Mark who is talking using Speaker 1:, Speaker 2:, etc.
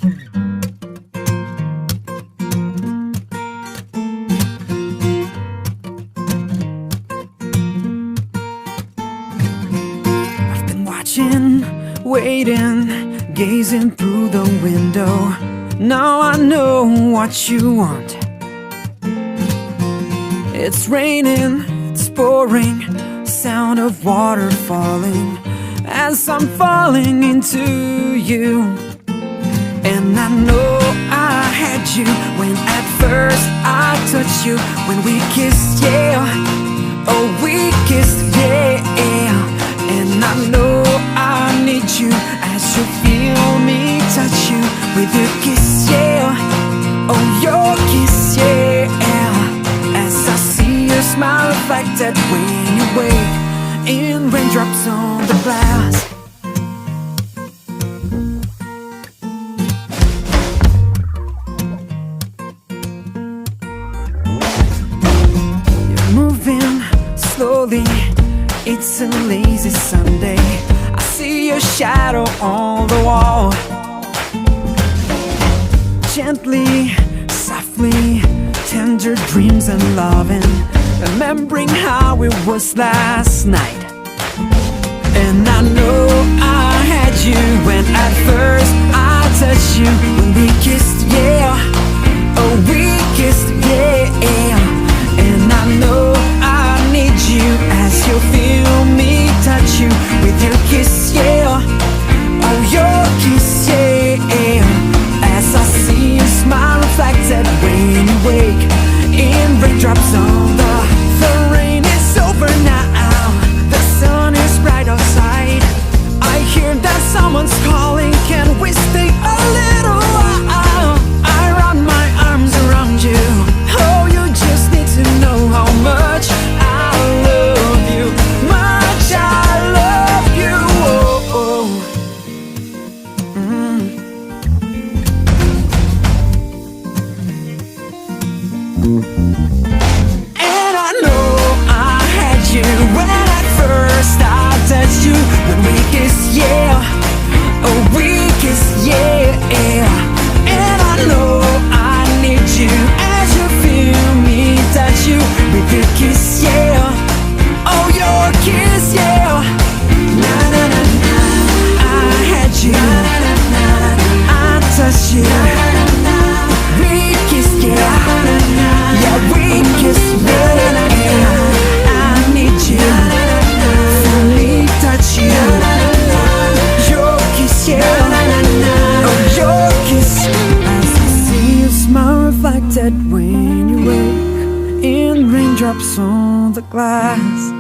Speaker 1: I've been watching, waiting, gazing through the window. Now I know what you want. It's raining, it's pouring, sound of water falling as I'm falling into you. And I know I had you when at first I touched you. When we kissed, yeah, oh we kissed, yeah. And I know I need you as you feel me touch you with your kiss, yeah, oh your kiss, yeah. As I see your smile reflected when you wake in raindrops on the glass. You're moving slowly, it's a lazy Sunday. I see your shadow on the wall. Gently, softly, tender dreams and loving, remembering how it was last night. And I know I had you when at first I touched you. When we kissed, yeah, oh we kissed, yeah. And I know I need you as you feel me touch you with your kiss, yeah, oh your kiss, yeah. As I see your smile reflected when you wake in raindrops on the rain is over now. The sun is bright outside. I hear that someone's calling. Can we stay a little while? I run my arms around you. Oh, you just need to know how much I love you. Much I love you. Oh, oh. And I know I had you when at first I touched you. When we kissed, yeah, oh we kissed, yeah. And I know I need you as you feel me touch you with your kiss, yeah, oh your kiss, yeah. Na na na na, I had you, na na na na, I touched you, na na na, we kissed, yeah, yeah we kissed, yeah. I need you, feel me touch you, your kiss, yeah, oh your kiss. As I see your smile reflected when you wake in raindrops on the glass.